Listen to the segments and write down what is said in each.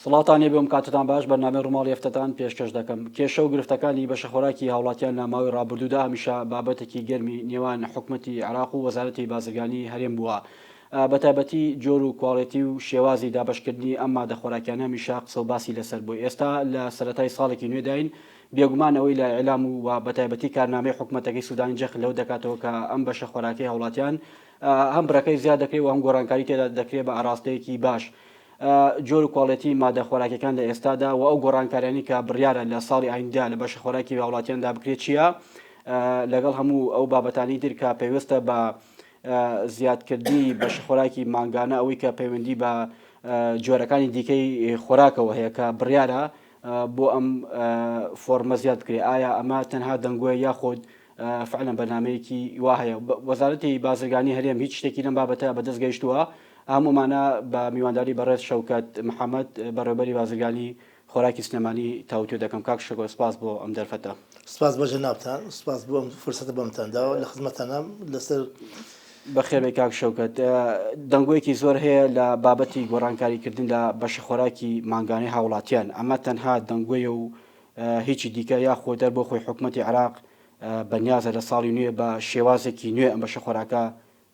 سڵاتانی بێم کاتتان باش بەنامەی ڕووماڵی هەفتەتان پێشکەش دەکەم. کێشە و گرفتەکانی بەشەخۆراکی هاوڵاتیان لە ماوەی ڕابردوودا هەمیشە بابەتێکی گەرمی نێوان حکوومەتی عێراق و وەزارەتی بازرگانی هەرێم بووە. بەتایبەتی جۆر و کواڵێتی و شێوازی دابشکردنی ئەم مادە خۆراکیانە هەمیشە قسە و باسی لەسەر بووی. ئێستا لە سەرەتای ساڵێکی نوێداین بێگومانەوەی لە ئێلام و بەتایبەتی کارنامەی حکوومەتەکەی سوودانی جەخ لەو دەکاتەوە کە ئەم بەشە خۆراکی هاوڵاتیان هەم بڕەکەی زیاد دەکرێت و هەم گۆڕانکاری تێدا دەکرێت بە ئاراستەیەکی باش. جۆر و کواڵەتی مادە خۆراکەکان لە ئێستادا و ئەو گۆڕانکاریانی کە بڕیارە لە ساڵی ئایندا لە بەشە خۆراکی هاوڵاتیاندا بکرێت چییە؟ لەگەڵ هەموو ئەو بابەتانی تر کە پێویستە بە زیادکردنی بەشە خۆراکی ماگانە ئەوەی کە پەیوەندی بە جۆرەکانی دیکەی خۆراکەوە هەیە کە بڕیارە بۆ ئەم فۆرمە زیاد بکرێت. ئایا ئەمە تەنها دەنگووە یاخود فعلا بەنامەیەکی وا هەیە؟ وەزارەتی بازرگانی هەرێم هیچ شتێکی لەم بابەتە بەدەستگەیشتووە؟ هەمومانە بە میوانداری بەڕێز شەوکەت محەممەد بەڕێوەبەری بازرگانی خۆراکی سنەمانی تاوتێ دەکەم. کاک شەکۆ سپاس بۆ ئەم دەرفەتە. سپاس بۆ جەنابتان، سپاس بۆ فرسەتە بەمتانداوە لە خزمەتانە لەسەر بەخێربێ. کاک شەوکەت، دەنگۆیەکی زۆر هەیە لە بابەتی گۆڕانکاریکردن لە بەشە خۆراکی ماگانەی هاوڵاتیان. ئەمە تەنها دەنگۆیە و هیچی دیکە یا خۆدەر بۆ خۆی حکوومەتی عێراق بەنیازە لە ساڵی نوێ بە شێوازێکی نوێ ئەم بەشە خۆراکە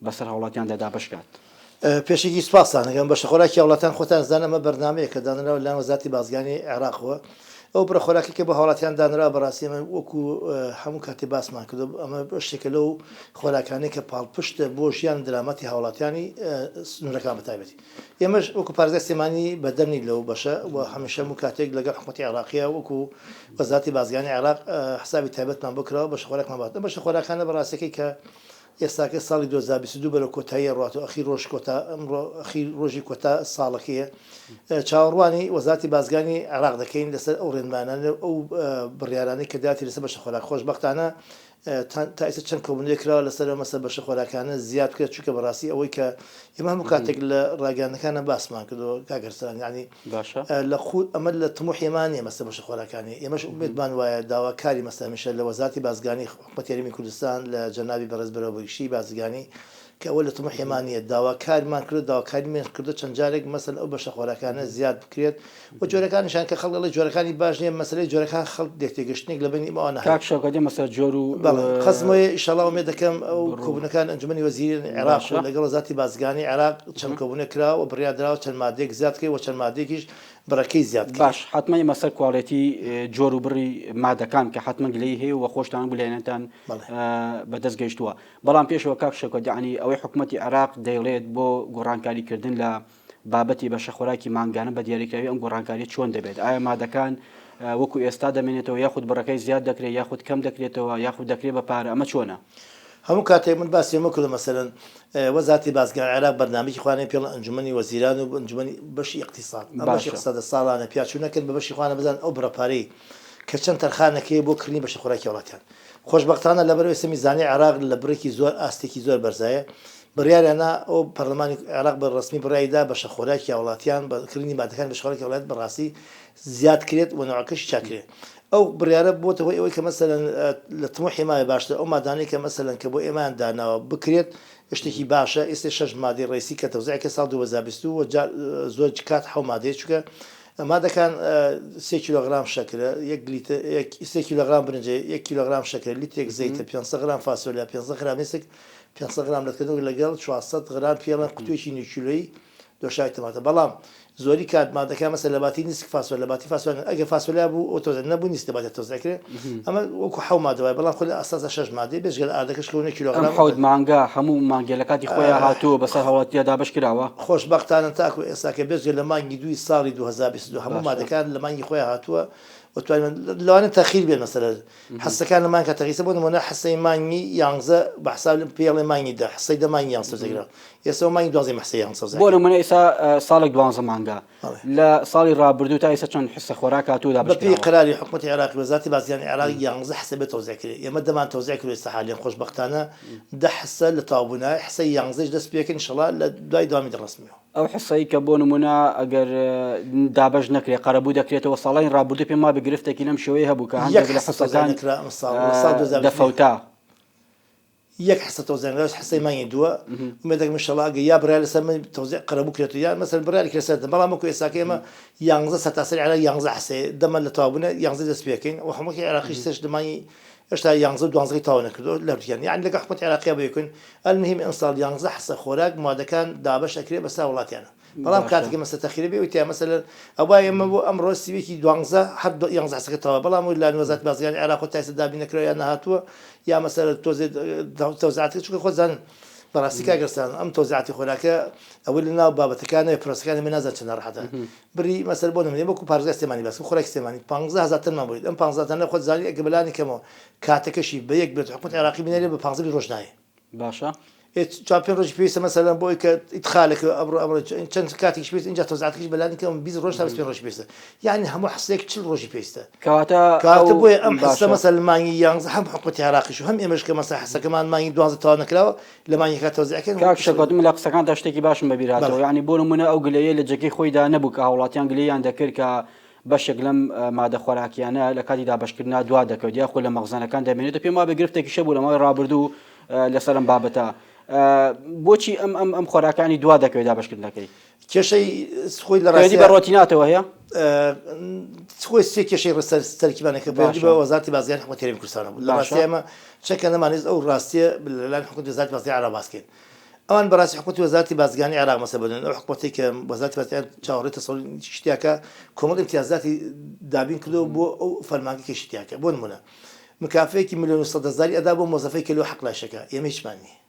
بەسەر هاوڵاتیان دەدا بشکات. پێشێکی سپاسانەکەم بەشە خۆراکی هاوڵاتیان خۆتان زانە ئەمە بەرنامەیە کە دانراوە لە وەزارەتی بازرگانی عێراقەوە. ئەو بڕە خۆراکی کە بە هاوڵاتیان دانرا بەڕاستی ئەمە وەکو هەموو کاتی باسمان کردو ئەمە شتێکە لەو خۆراکانی کە پاڵپشتە بۆ ژیان درامەتی هاوڵاتیانی سنوورەکان بەتایبەتی. ئێمەش وەکو پارێزگای سلێمانی بەدەمی لەو بەشە و هەمیشە هەموو کاتێک لەگەڵ حکوومەتی عێراقیە وەکو وەزارەتی بازرگانی عێراق حسابی تایبەتمان بۆ کراوە بەشە خۆراکمان بات. بەشە خۆراکانە بەڕاستیەکەی کە ئێستاکە ساڵی 2022 بەرە کۆتایی ڕات و ئەخیر ڕۆژی کۆتا ساڵەکەیە چاوەڕوانی وەزارەتی بازرگانی عێراق دەکەین لەسەر ئەو ڕێنمانانە ئەو بڕیارانەی کە داتی لەسەر بەشە خۆراک. خۆشبەختانە تا ئێستا چەند کۆبوونەیە کراوە لەسەر مەسەر بەشە خۆراکانە زیاد بکرێت، چونکە بەڕاستی ئەوەی کە ئێمە هەموو کاتێک لە ڕاگەیاندنەکانە باسمان کردەوە کاگەرسان، یعنی لە خود ئەمە لە تموحێمانە مەسەر بەشە خۆراکانی. ئێمەش ئومێدمان وایە داواکاری مەسەمیشە لە وەزارەتی بازرگانی حکوومەتی هەرێمی کوردستان لە جەنابی بەڕێز بەرەوبەریشی بازرگانی کە ئەوە لە تموحێمانیە داواکاریمان کرد، داواکاریمان کردو چەند جارێک مەسەل ئەو بەشە خۆراکانە زیاد بکرێت و جۆرەکانیشان کە خەڵک لە جۆرەکانی باش نیە مەسەلەی جۆرەکان خەڵک دێکتێگەشتنێک لە بینی ئەوانە کاک شەوکەت مەسەر جۆر و خەزمەوەی ئینشاءالله ئومێد دەکەم ئەو کۆبوونەکان ئەنجومەنی وەزیران عێراق لەگەڵ وەزارەتی بازرگانی عێراق چەند کۆبوونە کراوە و بڕیار دراوە چەند مادەیەک زیاد بکەی و چەند مادەیەکیش بڕەکەی زیاد بکەی. باش حتمما مەسەر کواڵێتی جۆر و بڕی مادەکان کە حتمما گلەی هەیە و خۆشتان بلێنێتان بەدەست گەیشتووە. بەڵام پێشەوە کاک شەوکەت، یعنی ئەوەی حکوومەتی عێراق دەیڵێت بۆ گۆڕانکاریکردن لە بابەتی بەشە خۆراکی ماگانە بە دیاریکراوی ئەم گۆڕانکاری چۆن دەبێت؟ ئایا مادەکان وەکو ئێستا دەمێنێتەوە یاخود بڕەکەی زیاد دەکرێت یاخود کەم دەکرێتەوە یاخود دەکرێت بە پارە؟ ئەمە چۆنە؟ هەموو کاتێک من باسی ئەمە کردم مەسەلەن وەزارەتی بازرگانی عێراق بەرنامەیەکی خوانێ پێڵ ئەنجومەنی وەزیران و ئەنجومەنی بەشی اقتصاد بەشی اقتصاد ساڵانە پیاچوو نەکرد بە بەشی خوانە بزان ئەو بڕەپارەی کە چەند تەرخانەکەی بۆ کردنی بەشە خۆراکی وڵاتیان. خۆشبەختانە لەبەر ئێستا میزانی عێراق لە بڕێکی زۆر ئاستێکی زۆر بەرزایە. بڕیاریانە ئەو پەرلەمانی عێراق بە ڕسمی بڕیایدا بەشە خۆراکی وڵاتیان بەکردنی مادەکان بەشە خۆراکی وڵات بەڕاستی زیاد کرێت و نەوەکەشی چاکرێت. ئەو بڕیارە بۆتەوە ئەوەی کە مەسەلەن لە تموحێمای باشتر ئەو مادانەی کە مەسەلەن کە بۆ ئێمان داناوە بکرێت شتێکی باشە. ئێستا 6 مادەی ڕێسی کە تەوزیعەکە ساڵ 2022 و زۆر کات 7 مادەیە چونکە مادەکان 3 کیلۆغرام شەکرە، 3 کیلۆغرام برنجە، 1 کیلۆغرام شەکرە، لیترێک زەیتە، 500 غرام فاسۆلیا، 500 غرام میسک، 500 غرام لەکردنەوە لەگەڵ 400 غرام پێڵەن قوتوێکی نیوکیلۆیی دۆشاوی تەماتە. بەڵام زۆری کات مادەکان مەسەل لە باتی نیسک فاسۆل لە باتی فاسۆل ئەگە فاسۆلیا بوو ئەو تۆزە نەبوو نیست دەباتێت تۆزەکرێت. ئەمە وەکو 7 مادەوای بەڵام خۆی لە ئاساسە 6 مادەی بێژگەل ئاردەکەش کەونە کیلۆغرام. حەوت مانگا هەموو مانگێ لە کاتی خۆیان هاتووە بەسەر هەوڵاتیادا بەش کراوە. خۆشبەختانە تاکو ئێستاکە بێژگەل لە مانگی 2 ساڵی 2022 هەموو مادەکان لە مانگی خۆیان هاتووە وتوانین لەوانە تەخیر بێن مەسەلە حسەکان لە مانگە تەخیسە بۆ نمونە حسەی مانگی 11 بە حساب پێڵێ مانگی 10 حسەی دەمانگی 11 زەگرا ئێستا مانگی 12 حسەی 11 بۆ نمونە ئێستا ساڵێک 12 مانگا لە ساڵی ڕابردوو تا ئێستا چۆن حسە خۆراک هاتوودا بەپێی قەراری حکوومەتی عێراقی وەزارەتی بازرگانی عێراق 11 حسە بێت تۆزیع کرێت. ئێمە دەمان تۆزیع کرد ئێستا حالیان خۆشبەختانە 10 حسە لە تاوبوونای حسەی 11 دەست پێکەن ئینشەڵا لە دوای داوامی ڕسمیەوە. ئەو حسەی کە بۆ نمونە ئەگەر دابەش نەکرێت قەرەبوو دەکرێتەوە ساڵی ڕابردوو پێم وابێ گرفتێکی لەم شێوەیە هەبوو کە هەندێک لە حسەکان دەفەوتا يك حصة توزيع لا حصة ما يدوا ومدك ما شاء الله يا بريال سمي توزيع قربوا كريتو يا مثلا بريال كريسات بلا مكو إساكيما يانغز ستأثر على يانغز حسي دم اللي توابنا يانغز دسبيكين وحمك عراقي سش دماي إيش لا يانغز دوانزي تاونا كده لا يعني لك حكمة عراقية بيكون المهم إنصال يانغز حصة خوراق ما كان دابش أكري بس أولاد يعني بلام كاتك مثلا تخيري ويتيا مثلا أبوي أما أمر سيبيكي دوانزا حد يانغز حصة كتاب بلام ولا نوزات باز يعني عراق وتأسيس دابين كريا نهاتوا يا مثلا توزيعات شو خزان براسي كاجرسان أم توزيعاتي خوراك أولنا بابا تكانه براسكانه من هذا الشنار حتى بري مثلا بونم نبغى بارزة استماني بس خوراك استماني بانزا هذا تنا موجود بانزا تنا خد زاني قبلاني كمان كاتك شيء بيك بتحكم عراقي من اللي بانزا بيروجناي باشا تشامبيون روج بيس مثلا بويك يدخلك أمر كان كاتك شبيس إنجا توزعتك بلاني كمان بيز روج تابس بين روج بيس يعني هم حسيك تشل روج بيس كاتب بوي أم حسه مثلا ما يانز هم حكمة عراقي شو هم يمشي مثلا حسه كمان ما يدوان زتوانا كلا لما يكات توزع كان كاك شقد من لقصة كانت أشتكي باش مبيراته يعني بونو منا أو قلية لجكي خوي دا نبوك هاولاتيان قلية عند كيركا باش يقلم ما دخل عكيانا لكادي دا باش كنا دوادك ودي أخو لمغزانا كان دائما يتبي ما بقرفتك شبو لما رابردو لسلام بابتا بوشي أم خوراكاني دوادك ودا باش كنا كي كشيء خوي لراسي كدي بروتيناته وهي خوي كشيء رسال تركيبانه كبير وزارتي بازيان حكومة تريم كرسانه لراسي ما شكلنا ما نز أو راسي بالله حكومة وزارة بازيان على باسكين أوان براسي حكومة وزارة بازيان عراق مثلا بدون حكومة كوزارة بازيان شاوري تصل اشتياكا كمال امتيازات دابين كله بو فرمانك كاشتياكا بون منا مكافئك مليون وصد زاري أداب موظفي كله حق لا شكا يميش ماني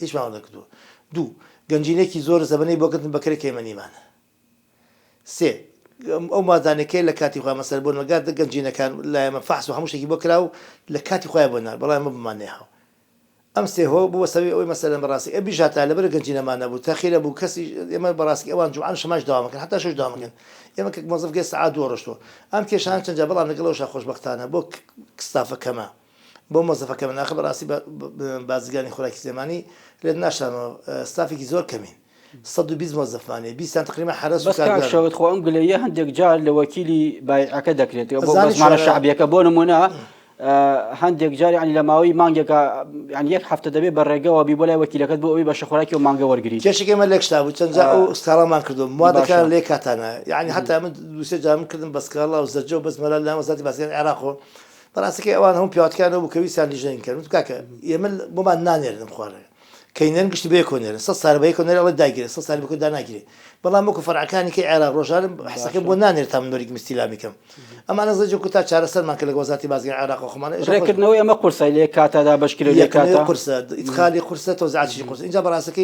إيش معنى كده دو گەنجینێکی زۆر زەبەنەی بۆ گرتن بەکرێ کەیمەنیمان سێ ئەو مادانەکەی لە کاتی خۆیان مەسەر بۆ نەگات گەنجینەکان لە ئێمە فەحس و هەموو شتێکی بۆ کراو لە کاتی خۆیان بۆ نار بەڵام ئەمە بمانێهاو ئەم سێ هۆ بووە سەوی ئەوەی مەسەلەن بەڕاستی ئەبی ژاتا لەبەر گەنجینەمان نەبوو تاخیرە بوو کەسی ئێمە بەڕاستی ئەوان جوعان شەماش داوام مەکەن حتا شەش داوام مەکەن ئێمە کە مۆزەف گەی سەعات دووە ڕۆژتەوە ئەم کێشانە چەند جا بەڵام لەگەڵەوەشا خۆشبەختانە بۆ کستافەکەمە بۆ مۆزەفەکەمە ناخە بەڕاستی بازرگانی خۆراکی سلێمانی لێت ناشانەوە ستافێکی زۆر کەمین 120 موظفانه 20 تقريبا حرس بس كاك شوت خو ام قليه هندك جار لوكيلي بايعك دكريت بس مع الشعبيه كبون منا هندك جار يعني لماوي مانجا يعني يك حفته دبي بالرقه وبيبولا وكيلك بو باش خوراكي ومانجا ورغري كيش كما لك شتابو تنجا استرا ما كردو ما كان ليك هاتانا يعني حتى من دوسجا من كردن بس كلا وزجو بس ملا لا وزاتي بس العراق براسك اوان هم بيوت كانوا بكويسان لجين كانوا كاك يمل بما نانير نخواره كاينين قشت بيكونير صار بيكونير الله دايقري صار بيكون داناقري والله مكو فرع كان كي عراق روجان حسك بونانير تام نوريك مستلامكم اما انا زجو كنت شارسن ما كل وزاتي بازي عراق وخمان ركنوي ما قرصه لي كاتا دا بشكل لي كاتا قرصه ادخالي قرصه توزعات شي قرصه انجا براسك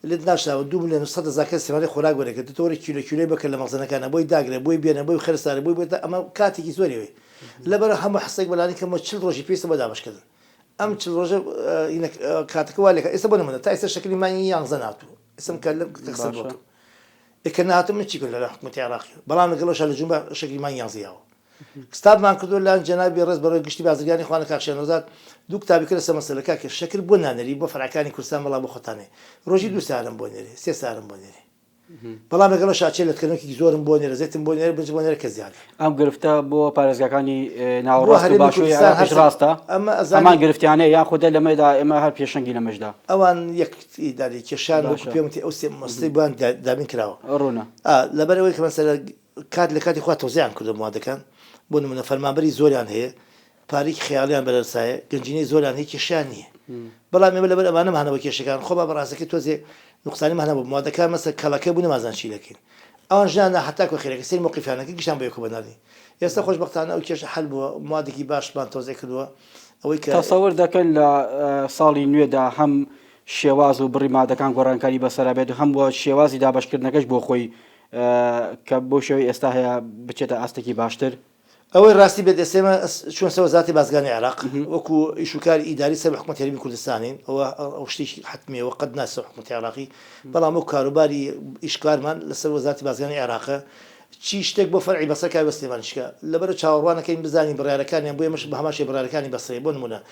اللي دناشا ودوم لنا صد زكاه استمراري خوراق وريك توري كيلو بكل مغزنا كان بوي داقري بوي بينا بوي خرساري بوي اما كاتي كي زوري لبر هم حسك بلاني كم تشل روجي بيس بدا مشكل أم تروج إنك كاتكوالك إسمه من تأسيس شكل ما ينزناتو اسم كلام تكسبه إكناتو من شيء كله حكمة عراقي بلا نقولش على الجنب شكل ما ينزياه كتاب ما كتبوا لان جنابي رز برا قشتي بازرگاني خوانك عشان وزات دو كتابي كله سمسله كاك الشكل بنانري بفرعكاني كرسان بلا بخطاني روجي دو سالم بونيري سي سالم بونيري بلا نقولش عشان تكلمك زورم بونيري زيتم بونيري بنج بونيري كزيان ام قرفته بو بارزگاكاني ناوراست باشوي عراقش راستا اما قرفت يعني ياخذ لما دا اما هر بيشنگي لمجدا اوان يك اداري كشان وكبيمتي اوسي مصيبان دابين كراو رونا لبروي مثلا كاد لكاد اخوات توزيع كل مواده كان بون من فرمانبري زوريان هي باريك خياليان بلرساي گنجيني زوريان هي كشانيه بلا ما بلا انا ما انا وكيشكان خوبا براسك توزي نقصاني ما انا بمواده كان مثلا كلاكه بون ما زانشي لكن اوان جانا حتى كو خيرك سير موقف انا كيشان بيكو بنادي يستا خوش بختانا او كيش حل بو موادكي باش بان توزيع كدوا او تصور ده كان لا صالي نودا هم شواز وبري ما ده كان قران كاري بسرابيد هم و شواز دا باش كرنكش بو خوي كبو شوي استاهيا بچتا استكي باشتر أول راسي بدأ شو نسوي ذاتي بازغاني العراق وكو إشوكار إداري سبب حكومة العربية كردستان أو شيء حتمي وقد ناس حكومة العراقي بلا مو كاروباري إشكار من لسوي ذاتي بازغاني العراق شيء اشتك بفرعي بس كاي بس ليفانشكا لبرد شاوروانا كاين بزاني براركاني أبوي مش بهماشي براركاني بس يبون منا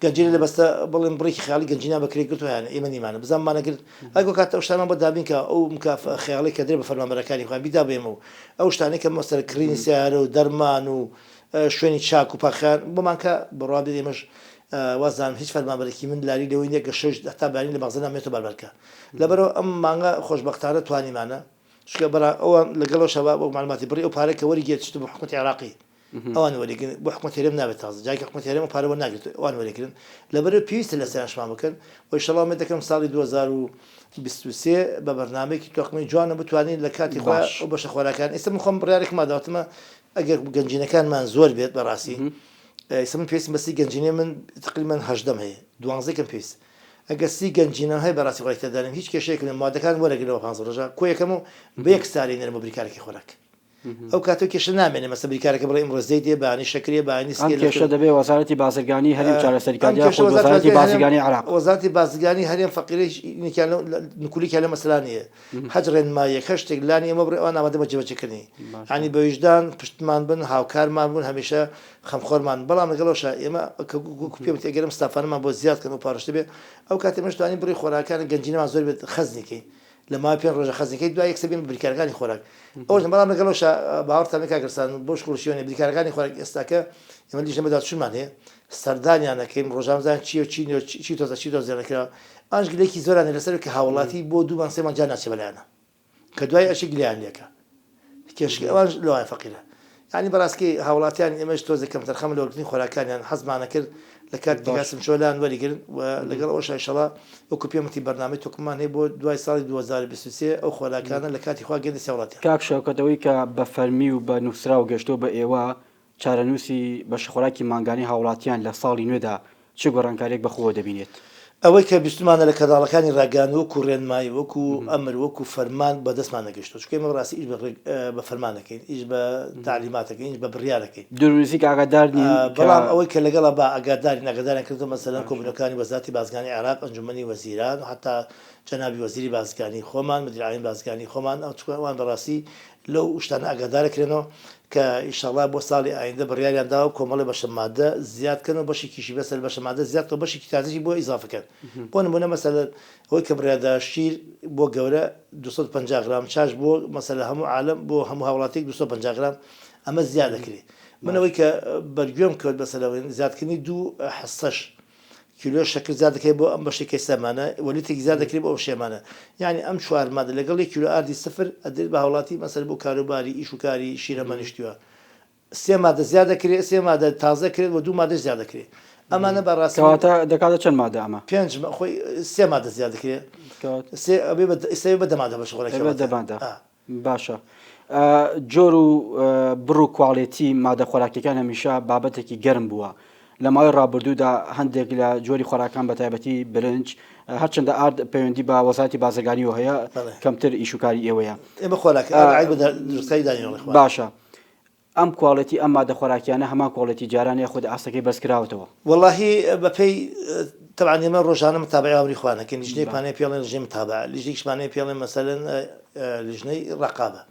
گنجینه لباست بالن بريك خیالی گنجینه بکری قلت يعني ایمانی معنا بزن ما نقول اگه کات اوشتان ما دابين كا او مكاف خیالی كدري بفرمان امريكاني خو بيدا بيمو اوشتاني كم مثلا كريني سيارو درمان و شويني شاك و بخان بمانكا برابي مش وازانم هیچ فەرمانبەرێکی من لاری لەوەی نیە کە شەش تا بانی لە مەغزە نامێتە بەربەرکە لەبەرەوە ئەم مانگە خۆشبەختانە توانیمانە چکە بەرا ئەوە لەگەڵەوە شەوا بۆ معلوماتی بڕی ئەو پارێکە وەریگێت بۆ حکومەتی عێراقی ئەوان وەریگرن بۆ حکومەت هێرم نابێت تازە جایکە حکومەت هێرم پارەوە ناگرێت ئەوان وەریگرن لەبەرەوە پێویستە لە سەیانشمان بکەن و ئینشەڵڵا من دەکەم ساڵی 2023 بە بەرنامەیەکی تۆقمەی جوانە بتوانین لە کاتی خۆ ئەو بەشە خۆراکان ئێستا من خۆم بڕیارێکم ماداوتمە ئەگەر گەنجینەکانمان زۆر بێت بەڕاستی ئێستا من پێویستم بەسی گەنجینێ من تقریبا 18 هەیە 12 پێویست ئەگەر سی گەنجینە هەیە بەڕاستی خۆی تێدانم هیچ کێشەیەک لە مادەکان وەرەگرەوە 5 ڕۆژە کۆ یەکەم و بە یەک ساری نەرمە بریکارێکی خۆراک ئەو کاتۆ کێشە نامێنێ مەسە بریکارەکە بڵێ ئەمڕۆ زەی دێ بانی شەکرێ بانی ئەم کێشە دەبێ وەزارەتی بازرگانی هەرێم چارەسەریکاری خۆ وەزارەتی بازرگانی عێراق وەزارەتی بازرگانی هەرێم فەقیری نکولیکە لە مەسەلانیە حەج ڕێنماییەک هەشتێک لانی ئەمە بڕێ ئەوان ئامادە بە جێبەجێکردنی ینی بە ویژدان پشتمان بن هاوکارمان بوون هەمیشە خەمخۆرمان بەڵام لەگەڵەوەشە ئێمە پێم ئەگەرم ستافانمان بۆ زیادکەن و پارشتە بێ ئەو کاتێ مەشتوانی بڕی خۆراکانە گەنجینەمان زۆر بێت خەزنیکەی لە مای پێ ڕۆژە خەزنەکەی دوای یەکسەبین بریکارەکانی خۆراک ئەوش بەڵام لەگەڵەوەشە باوەڕتان کاگرسان بۆ شکڵشیۆنی بریکارەکانی خۆراک ئێستاکە ئێمە لیژە بەدات چونمان هەیە سەردانیانەکەین ڕۆژامزان چی تۆزە چی دۆزیێنەکەەوە ئەنج گلێکی زۆرانە لەسەر کە هاوڵاتی بۆ دوومان سێمان جا ناچێ بەلایەنە کە دوای ئەشی گلیان لێکە کێشکی ئەوان لەوای فەقیرە ینی بەڕاستی هاوڵاتیان ئێمەش تۆزە کەم تەرخەم لەوەگرتنی خۆراکانیان حەزمانە کرد لە کات دیگاسم شۆلان وەریگرن و لەگەڵ ئەوە شایشەڵا وەکو پێمەتی بەرنامەی تۆکمان هەیە بۆ دوای ساڵی 2023 ئەو خۆراکانە لە کاتی خوا گەندی سێوڵاتیان کاک شەوکەتەوەی کە بە فەرمی و بە نووسرا و گەشتۆ بە ئێوە چارەنووسی بەشە خۆراکی مانگانی هاوڵاتیان لە ساڵی نوێدا چه گۆڕانکاریێک بەخۆوە دەبینێت ئەوەی کە بیستمانە لە کەداڵەکانی ڕاگەان وەکو ڕێنمایی وەکو ئەمر وەکو فەرمان بەدەستمان نەگەشتۆ چکە ئێمە ڕاستی ئیش بە فەرمانەکەین ئیش بە تعلیماتەکەین ئیش بە بڕیارەکەین دروزی ئاگادار نین بەڵام ئەوەی کە لەگەڵا بە ئاگاداری ناگەداریان کردو مەسەلەن کۆبنەکانی وەزارەتی بازرگانی عێراق ئەنجومەنی وەزیران و حتا جەنابی وەزیری بازرگانی خۆمان مدیرعاین بازرگانی خۆمان ئەوان بەڕاستی لەو شتانە ئاگادارەکرێنەوە کە ئیشەڵا بۆ ساڵی ئایندە بڕیاریان داوە کۆمەڵی بەشە مادە زیادکەن و بەشێکیشی بەسەر بەشە مادە زیاد و بەشێکی تازەی بۆ ئیزافەکەن بۆ نمونە مەسەلەن ئەوەی کە بڕیادا شیر بۆ گەورە 250 گرام چاش بۆ مەسەلە هەموو عالم بۆ هەموو هاوڵاتێک 250 گرام ئەمە زیاد دەکرێت منەوەی کە بەرگوێم کەوت بەسەرەوەی زیادکردنی 2 حسەش کیلۆ شەکر زیاد دەکەی بۆ ئەم بەشێکی سەمانە وەلیتێکی زیاد دەکرێت بۆ ئەو شێمانە یعنی ئەم چوار مادە لەگەڵ کیلۆ ئاردی سفر ئەدێت بە هاوڵاتی مەسەر بۆ کاروباری ئیش و کاری شیرەمەنیشتووە سێ مادە زیاد دەکرێت سێ مادە تازە کرێت و 2 مادە زیاد دەکرێت ئەمانە بەڕاستی دەکاتە چەند مادە ئەمە 5 خۆی سێ مادە زیاد دەکرێت سێ بە دەمادە بەش خۆراکی باشە جۆر و بڕ و کواڵێتی مادە خۆراکیەکان هەمیشە بابەتێکی گەرم بووە لە ماوەی ڕابردوودا هەندێک لە جۆری خۆراکان بە تایبەتی برنج هەرچەندە ئارد پەیوەندی بە وەزارەتی بازرگانیەوە هەیە کەمتر ئیشوکاری ئێوەیە ئێمە خۆراک باشە ئەم کواڵەتی ئەم مادە خۆراکیانە هەمان کۆڵەتی جارانی خۆی ئاستەکەی بەسکراوەتەوە واللهی بەپێی طبعا ئێمە ڕۆژانە متابعی ئەمری خوانەکەن لیژنەی پانەی پێڵێن ژێ متابع لیژێکشمانەی پێڵێن مەسەلەن لیژنەی ڕقابە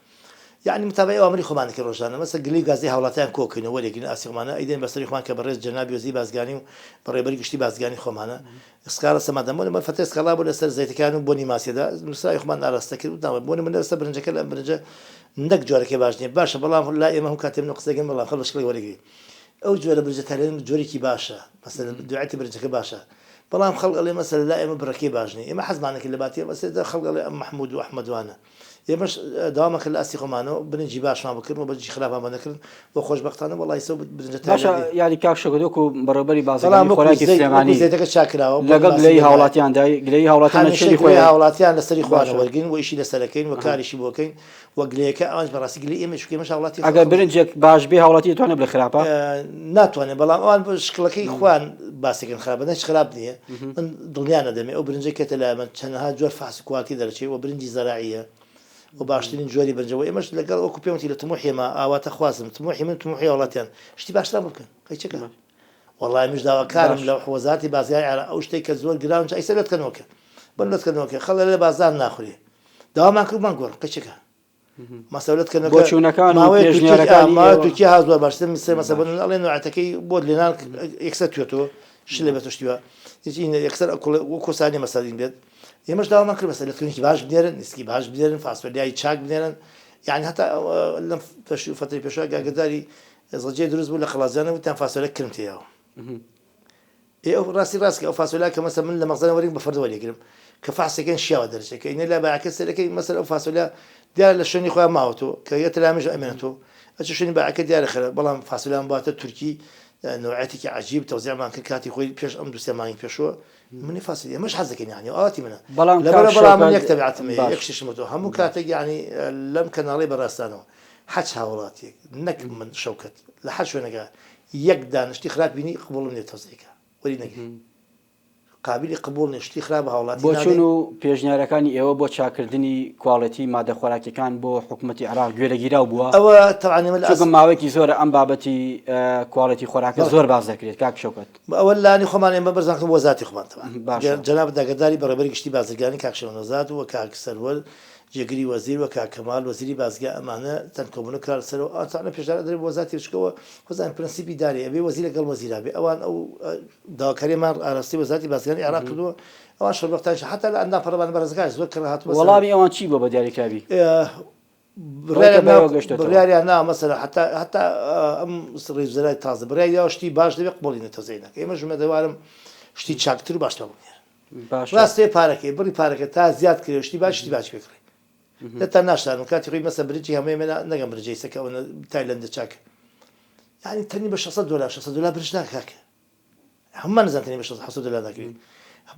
يعني متابعي أمري خمان كروجانا مثلا قلي غازي حولاتان كوكينو ولكن أسيغمانا أيدين بسري خمان كبرز جنابي وزي بازغاني بريبري قشتي بازغاني خمانا اسكالا سمادم ولا ما فتح اسكالا ولا سر زيت كانوا بوني ماسيدا مسرا خمان ارستك ودام بوني من رست برنجه كلا برنجه ندك جورك باجني باشا بالله لا ما هم كاتب نقصه جنب الله خلص شكل ولقي او جوره برنجه تالين جوري كي باشا مثلا دعيتي برنجه باشا بالله خلق لي مثلا لا ما بركي باجني ما حزب عنك اللي باتي بس خلق لي محمود واحمد وانا يمش دوامك الأسي خمانو بنجي باش ما بكرن وبنجي خلافه ما نكرن وخوش بقتنا والله يسوي بنجي باشا يعني كاك شغلوكو بربري بازاري خوراكي سليماني زيتك شاكراو لقد لي هاولاتيان داي لي هاولاتيان شي خويا هاولاتيان لسري خوانو ورقين ويشي لسلكين وكاري شي بوكين وقليك انج براسي قلي امش كي مش هاولاتي اگر برنجك باش بي هاولاتي تواني بالخرابه ناتواني بلا ان شكلكي خوان باسكن خراب نش خراب نيه من دنيانا دمي او برنجي كتلا من تنها جور فحص كواليتي درشي وبرنجي زراعيه وباشترين جواري برجوي مش لقال أكو بيومتي لطموحي ما أوات أخواسم طموحي من طموحي ولاتيان شتي باش ممكن هاي شكل والله مش دعوة كارم لو حوزاتي بازياي على أو شتي كزول جرام أي سبب كنوكه بنلت كنوكه خلى لي بازار ناخري دعوة ما كل ما نقول كشكل ما سولت كنوكه بوشونا كانوا بيجنيا كانوا ما تركيا هذول باش مثلا بقول الله إنه عتكي بود لنا يكسر توتو شلي بتشتيوا يجي يكسر أكل ثانية مثلا بيد يمش داوم أكل مثلا تكوني باش بديرن نسكي باش بديرن فاصوليا يتشاك بديرن يعني حتى لما فترة بيشوا قدري زوجي دروز ولا خلاص أنا وتن فاصوليا كلمتي ياو راسي أو فاصوليا كمثلا من لما غزنا وريك بفرد ولي كلام كفحص شيا ودرجة كإن لا بعكس لك مثلا أو فاصوليا ديال الشوني خويا ماوتو كيتلامج أمانته أشوفني بعك ديال خير بالله فاصوليا مبات التركي نوعيتك عجيب توزيع مع كاتي خوي بيش أم دوسيا ماين بيشوا مني فاصوليا مش حظك يعني آتي منها بلا من يكتب عتمي يكشش متو هم كاتي يعني لم كان عليه براستانه حش هاولاتي نك من شوكت لحش ونجا يقدر نشتي خراب بيني قبول من التوزيعك ولي قابلی قبول نشتی خراپ هاوڵاتی بۆ چون و پێشنیارەکانی ئێوە بۆ چاکردنی کوواڵەتی مادە خۆراکیەکان بۆ حکوومەتی عێراق گوێرەگیراو بووە ئەوە تەوانێت چونکە ماوەیەکی زۆرە ئەم بابەتی کوواڵەتی خۆراکە زۆر باز دەکرێت کاک شەوکەت ئەوە لانی خۆمان ئێمە بەرزانکەم وەزارەتی خۆمان جەناب داگەرداری بەڕێوەبەری گشتی بازرگانی کاک شەوەنەزاد و کاک سەروەر جێگری وەزیر و کاک کەمال وەزیری بازرگا ئەمانە تەن کۆبوونە کار سەرەوە ئاتانە پێشدارە دەرێ وەزارەتی بچکەوە خۆزان پرەنسیپی دارێ ئەبێ وەزیر لەگەڵ وەزیرا بێ ئەوان ئەو داواکاریمان ئاراستی وەزارەتی بازرگانی عێراق کردووە ئەوان شەربەختانش حتا لە ئەندا پەرلەمان بەرزگای زۆر کڕ هاتووە وەڵامی ئەوان چی بۆ بە دیاریکراوی بڕیاریان نا مەسەلا حتا ئەم ڕێوزەرای تازە بڕیاری شتی باش دەبێت قبوڵی نەتەزەینەکە ئێمە ژمە دەوارم شتی چاکتر و باشتر بوونێ ڕاستێ پارەکەی بڕی پارەکە تا زیاد کرێ شتی باش پێکڕی لە تا ناشتان کاتی خۆی مەسە برجی هەمووی منە نەگەم برجەی سەکەونە تایلەندە چاکە یعنی تەنی بە 600 دلار 600 دلار برج ناکاکە هەمومان نزانتنی بە 600 دلار ناکرێت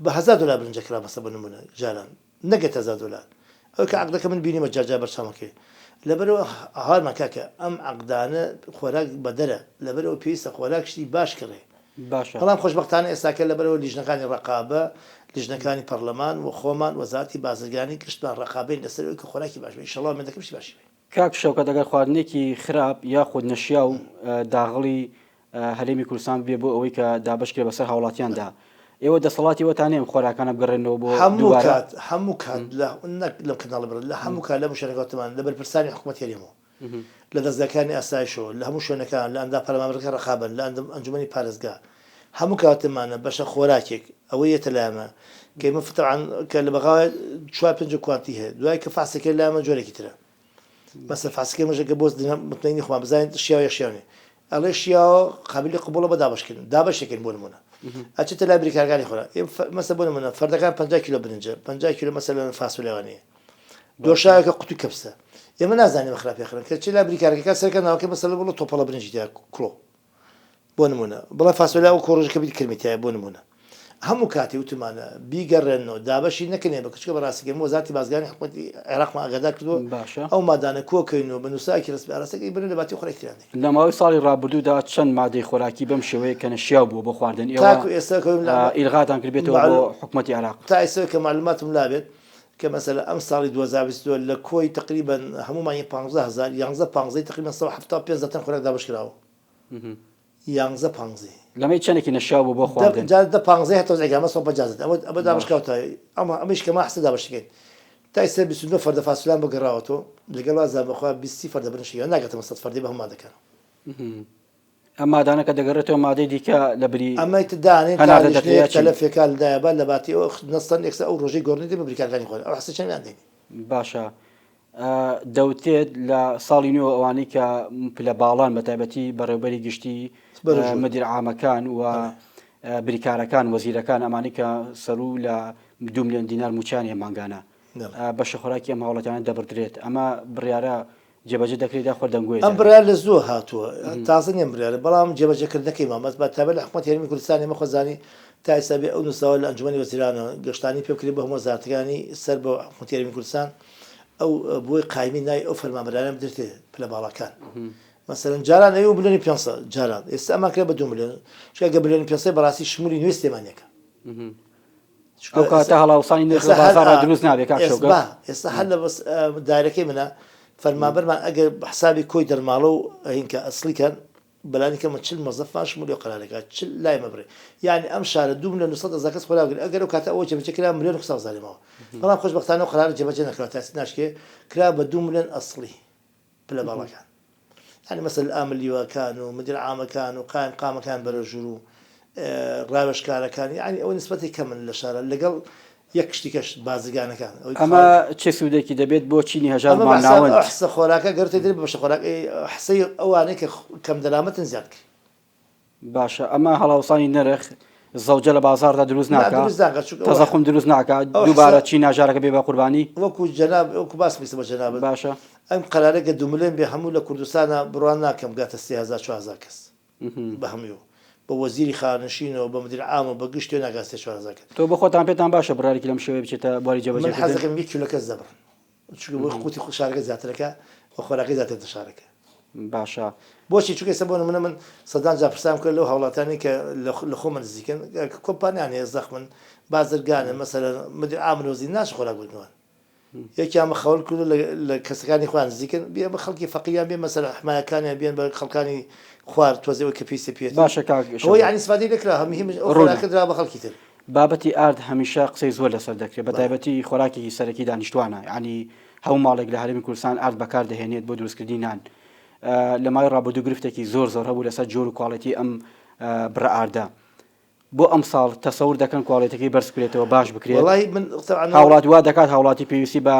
بە 1000 دلار برنجە کرا بەسە بە نمونە جاران نەگەت 1000 دلار ئەو کە عقدەکە من بینیمە جارجار بەرچامەکەی لەبەرەوە هەڵمان کاکە ئەم عقدانە خۆراک بەدەرە لەبەرەوە پێویستە خۆراک شتی باش کڕێ باشە بەڵام خۆشبەختانە ئێستاکە لەبەرەوە لیژنەکانی ڕقابە لیژنەکانی پەرلەمان و خۆمان وەزارەتی بازرگانی گشتمان ڕقابەین لەسەر کە خۆراکی باش بێ ئینشەڵڵا من دەکەم شتی باشی بێ کاک شەوکەت ئەگەر خواردنێکی خراپ یاخود نەشیا و داغڵی هەرێمی کوردستان بێ بۆ ئەوەی کە دابشکرێ بەسەر هاوڵاتیاندا ئێوە دەسەڵاتی وەتانێم خۆراکانە بگەڕێنەوە بۆ هەموو کات لەم کەناڵ بڕ لە هەموو کات لە شوێنەکەوتمان لە بەرپرسانی حکوومەت هەرێمەوە لە دەستگاکانی ئاسایشەوە لە هەموو شوێنەکان لە ئەندا پەرلەمانەکە ڕقابن لە ئەنجومەنی پارێزگا هەموو کاتمانە بەشە خۆراکێک ئەوە یەتە لامە کە ئێمە فتەعان کە لە بەغاوە 4-5 کوانتی هەیە دوای کە فاسەکە لامە جۆرێکی ترە بەسەر فاسەکەی مەژەکە بۆ متمەینی خۆمان بزانین شیاو یەخشیاوێ ئەڵێ شیاوە قابلی قبوڵە بە دابشکردن دابشێکن بۆ نمونە ئەچێتە لای بریکارەکانی خۆرا مەسە بۆ نمونە فەردەکان 50 کیلۆ برنجە 50 کیلۆ مەسەلەن فاسۆلیاوانەیە دۆشایەکە قوتوی کەپسە ئێمە نازانین خراپی خڕن کە چی لای بریکارەکە سەرکە ناوکە مەسەلە بڵە تۆپەڵە برنجی تیا کڵۆ بۆ نمونە بڵە فاسۆلیا و کۆڕژەکە بیت کرمیتایە بۆ نمونە هەموو کاتی وتمانە بیگەڕێنەوە دابەشی نەکەنێ بە کچکە بەڕاستیگەم وەزارەتی بازرگانی حکوومەتی عێراقمان ئاگادار کردووە ئەو مادانە کۆکەینەوە بە نووسراکی ڕسمی ئاراستەکەی بنێ لە باتی خۆراکیان لە ماوەی ساڵی ڕابردوودا چەند مادەی خۆراکی بەم شێوەیە کە نەشیاو بووە بۆ خواردن ئیلغاتان کردبێتەوە بۆ حکوومەتی عێراق تا ئێستا کە معلوماتم لابێت کە مەسەلە ئەم ساڵی 2022 لە کۆی تقریبا هەمومان 15000 11 تقریبا 175 تن خۆراک دابش کراوە 11 لەمەی چەندێکی نەشیاو بوو بۆ خواردن جا 15 هەتا ئەگامە سۆ بەجازت ئەمە دابشکەوتە ئەمەش کە ما حسە دابشەکەین تا ئێستا 29 فەردە فاسولان بگەڕاوەتەوە لەگەڵ وازان بەخوا 20 فەردە برنجی ناگەتەمە 100 فەردی بە هەمومان دەکەن ئەم مادانە کە دەگەڕێتەوە مادەی دیکە لە بری ئەمەی تدانێت تەلەفێکا لەدایە لە باتی ئەو نستان ئێکسا ئەو ڕۆژەی گۆڕنی دێ بە بریکارەکانی خۆن ئەو حسە چەندیان دێنی باشە دەوتێت لە ساڵی نوێ ئەوانەی کە پلە باڵان بە تایبەتی بەڕێوەبەری گشتی مدیر عامەکان و بریکارەکان وەزیرەکان ئەمانی کە سەرو لە 2 ملیۆن دینار موچانی مانگانە بەشە خۆراکی ئەم هاوڵاتیانە دەبردرێت ئەمە بڕیارە جێبەجێ دەکرێت یا خۆردەنگوێت ئەم بڕیار لە زۆر هاتووە تازە نیە بڕیارە بەڵام جێبەجێکردنەکەی مامەست بە تابەت لە حکوومەتی هەرێمی کوردستانی ئێمە خۆزانی تا ئێستا بێ ئەو نووسراوە لە ئەنجومەنی وەزیرانە گەشتانی پێکرێت بە هەموو وەزارەتەکانی سەر بە حکوومەتی هەرێمی کوردستان ئەو بۆی قایمی نای ئەو فەرمانبەرانە بدرێتێ پلە باڵەکان مثلا جاران ئەو ملیۆنی 500 جاران ئێستا ئەمان کرێ بە 2 ملیۆن چکە ملیۆنی 500 بەڕاستی شمولی نوێ سلێمانیەکە ئەو کاتە هەڵاوسانی نرخ بازاڕ دروست نابێت کاک شەوکەت ئێستا هەر لە دایرەکەی منە فەرمانبەرمان ئەگەر حسابی کۆی دەرماڵە و هینکە ئەسلیکەن بەلانیکەمە 40 مەزەفان شمولی قەرارەکە 40 لای مەبرێ یعنی ئەم شارە 2 ملیۆن 900 کەس خۆراگرێت ئەگەر ئەو کاتە ئەوە جێبەجێ کرا ملیۆن 900 زارێمەوە بەڵام خۆشبەختانە قەرار جێبەجێ نەکرا تا ناشکێ کرا بە 2 ملیۆن ئەسڵی پلە باڵەکان يعني مثل الآمل وكان ومدير عام كان وقائم قام كان برجلو راوش كان يعني أو نسبتي كم للشارع اللي قال يكشتكش بازجان كان أما تشوفوا ذيك دبيت بوتشيني هجار مع ناون أحس خوراك قرت يدري باش خوراك حسي أو أنا كم دلامة زيادك باشا أما هلا وصاني نرخ زەوجە لە بازاردا دروست ناکات تەزەخم دروست ناکات دووبارە چی ناژارەکە بێ بە قوربانی وەکو جەناب وەکو باس میسە بە جەنابەت باشە ئەم قەرارەکە 2 ملیۆن بێ هەموو لە کوردستانە بڕوان ناکەم گاتە 3000 کەس بە هەموو بە وەزیری خارنشینەوە بە مدیر عام و بە گشت ناگات 3000 کەس تۆ بە خۆتان پێتان باشە بڕارێکی لەم شێوەیە بچێتە بواری من جێبەجێ حەزەکەم 1 کیلۆ کەس دەبڕن چونکە بۆ قوتی شارەکە زیاترەکە و خۆراکی زیاتر شارەکە باشە بۆچی چونکە سە بۆ نمونە من سەدان جا پرسام کرد لەو هەوڵاتانی کە لە خۆمە نزیکن کۆمپانیان هەیە زەخمن بازرگانە مەسەلەن مدیر عام وەزیر ناش خۆراک بردنەوە یەکیان بە خەوڵ کرد لە کەسەکانی خۆیان نزیکن بێ بە خەڵکی فەقیریان بێ مەسەلەن حمایەکانیان بێن بە خەڵکانی خوار تۆزەوە کە پێویستە پێێت باشە کاک ئەوە یعنی سپادی لەکرا هەموو خۆراکە درا بە خەڵکی تر بابەتی ئارد هەمیشە قسەی زۆر لەسەر دەکرێت بە تایبەتی خۆراکی سەرەکی دانیشتوانە ینی هەموو ماڵێک لە هەرێمی کوردستان ئارد بەکار دەهێنێت بۆ دروستکردنی نان لە مای ڕابردوو گرفتێکی زۆر هەبوو لەسەر جۆر و کواڵەتی ئەم برە ئاردە بۆ ئەم ساڵ تەسەور دەکەن کواڵەتەکەی بەرز بکرێتەوە باش بکرێت هاوڵات وا دەکات هاوڵاتی پێویستی بە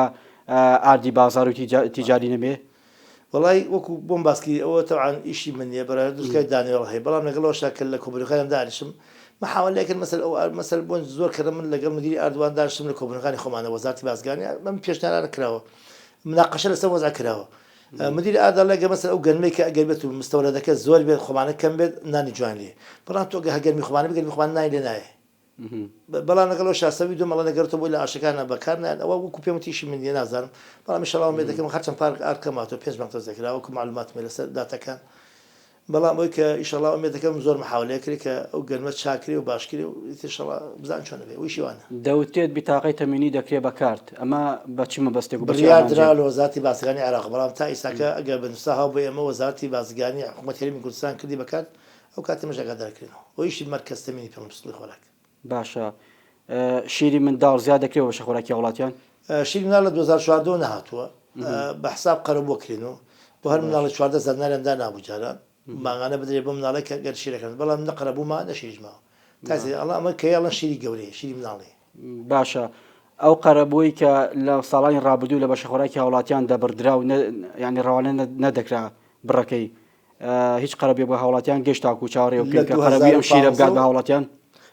ئاردی بازار و تیجاری نەبێ وڵی وەکو بۆم باسکی ئەوە تەعاان ئیشی منیە بەرە دوستکای دانیێڵ هەیە بەڵام لەگەڵەوە شاکرد لە کۆبنەکانم دانیشم محاولەکەن مەسەر ئەو مەسەر بۆن زۆر کە من لەگەڵ مدیری ئاردوان داشتم لە کۆبنەکانی خۆمانە وەزارتی بازرگانی من پێشنیارانە کراوە مناقەشە لەسەر وەزع کراوە مدیر ئادا لەگە مەسەر ئەو گەرمەی کە ئەگەر بێت و مستەوەردەکە زۆر بێت خۆمانە کەم بێت نانی جوان لێ بەڵام تۆ هەگەرمی خۆمانە بگەرمی خۆمان نای لێ نایە بەڵام لەگەڵەوە شاسەوی دوو مەڵە نەگەرتەوە بۆی لە ئاشەکانە بەکارنیان ئەوە وەکو پێم تیشی من نازانم بەڵام شەڵاو مێ دەکەم هەرچەند پارک ئارکەماتۆ 5 مانگ تۆزەکرا وەکو معلوماتمە لەسەر داتەکان بەڵام ئەوی کە ئیشەڵا ئەمێ دەکەم زۆر محاولەیە کرد کە ئەو گەرمە چاکری و باشکری و ئیترشەڵا بزان چۆنە بێ ویشی وانە دەوتێت بیتاقەی تەمینی دەکرێت بەکارت ئەمە بەچی مەبەستێک و بڕیاردرا لە وەزارتی بازرگانی عێراق بەڵام تا ئیساکە ئەگەر بنووسا هاو بۆ ئێمە وەزارتی بازرگانی حکوومەت هەرێمی کوردستان کردی بەکات ئەو کاتی مەش ئاگادارکردنەوە ئەو ئیشی مەرکەز تەمینی پێڵمسڵی خۆراک باشە شیری منداڵ زیاد دەکرێت بە شەخۆراکی وڵاتیان شیری مناڵ لە 2014 نهاتووە بە حساب قەرەب بۆ کردنەوە بۆ هەر مناڵی 14 زەرناریاندا نابوو جاران ماغانە بدرێ بۆ مناڵی کە گەر شیرەکەن بەڵام نەقەرەبوومە نەشیریژماوە تازی ئەڵا ئەمە کە یاڵەن شیری گەورەیە شیری مناڵی باشە ئەو قەرەبووی کە لە ساڵانی ڕابردوو لە بەشەخۆراکی هاوڵاتیان دەبردرا و ینی ڕەوانە نەدەکرا بڕەکەی هیچ قەرەبێ بە هاوڵاتیان گەشتاکو چاڕێ و کە قەرەبی ئەم شیرە بگات بە هاوڵاتیان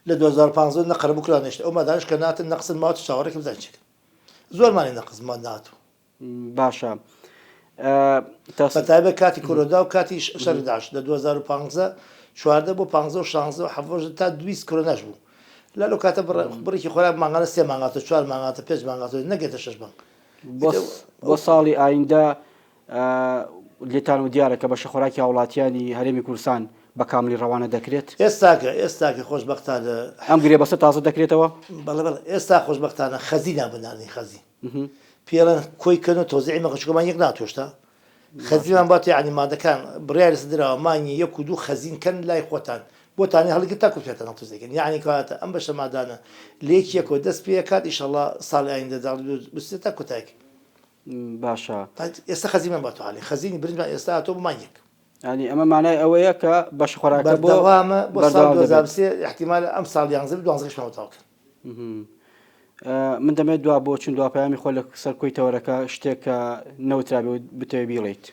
لە 2015 نەقەرەبوو کرانێشت ئەو مادانش کە ناتن نەقسن ماوە چاوەڕێکی بزان چێت زۆرمانی نەقزمان ناتوو باشە بەتایبەت کاتی کۆرۆدا و کاتی شەڕی داعش لە 2015 چواردە بۆ 15 و 16 و 17 تا 200 کۆرۆناش بوو لە لەو کاتە بڕێکی خۆراک ماغانە 3 مانگاتە 4 مانگاتە 5 مانگاتە نەگێتە 6 مانگ بۆ ساڵی ئایندە لێتان و دیارە کە بەشەخۆراکی هاوڵاتیانی هەرێمی کوردستان بە کاملی ڕەوانە دەکرێت ئێستاکە خۆشبەختانە ئەم گرێ بەسە تازە دەکرێتەوە بەڵێ ئێستا خۆشبەختانە خەزینا بنانی خەزی پێڵەن کۆیکەن و تۆزیعی مەقەچەکەمان یەک ناتۆشتا خەزیمان باتێ عنی مادەکان بڕیار لەسەردراوە مانگی 1 و 2 خەزینکەن لای خۆتان بۆتانی هەڵگرت تا کوپێتە نەتۆزیەکەن یعنی کاتە ئەم بەشە مادانە لێکی یەکەوە دەست پێ کات ئیشەڵا ساڵی ئایندەدا بستێت تا کوتایکی باشە ئێستا خەزیمان باتوانێ خەزینی برنجمان ئێستا تۆ بمانیەک ینی ئەمە مانای ئەوەیە کە بەشەخۆراکە بۆوامە بۆ ساڵ 2023 احتیمال ئەم ساڵ 12 من دەمێت دوا بۆ چون دواپەیامی خۆ لە سەر کۆی تەوەرەکە شتێک کە نەوترابێ بتەوێ بیڵیت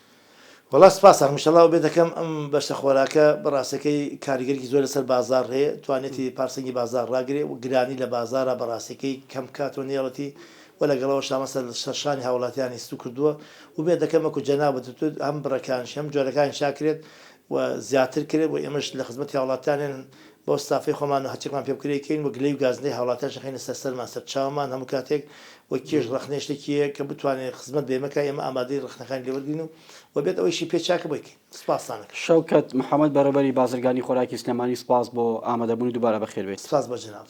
وڵاس سپاسان مشەڵاو بێ دەکەم ئەم بەشە خۆراکە بەڕاستەکەی کاریگەری زۆر لەسەر بازار هەیە توانێتی پارسەنگی بازار ڕاگرێ و گرانی لە بازارە بەڕاستەکەی کەم کاتۆ نێڵەتی و لەگەڵەوە شامەسەر شەشانی هاوڵاتیانی ستو کردووە و بێ دەکەمەکو جەنابەت هەم بڕەکانش هەم جۆرەکانی شاکرێت و زیاتر کرێت و ئێمەش لە خزمەتی هاوڵاتیانێن بۆ ستافی خۆمان و هەچێکمان پێ بکرێکین و گلەی و گازنەی هاوڵاتیان شەخینە سەرمان سەر چاومان هەموو کاتێک و کێش ڕخنێشتێکیە کە بتوانێت خزمەت بێمەکە ئێمە ئامادەی ڕخنەکانی لێوەرگین و بێت ئەوەیشی پێچاکە بۆیکە سپاسانەکە شەوکەت محەممەد بەڕێبەری بازرگانی خۆراکی سلێمانی سپاس بۆ ئامادەبوونی دووبارە بەخێر بێت سپاس بە جەناب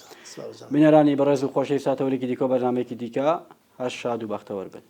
بینەرانی بەڕێز و خۆشەویست ساتەوەرێکی دیکە بەرنامەیەکی دیکە هەر شاد و بەختەوەر بن.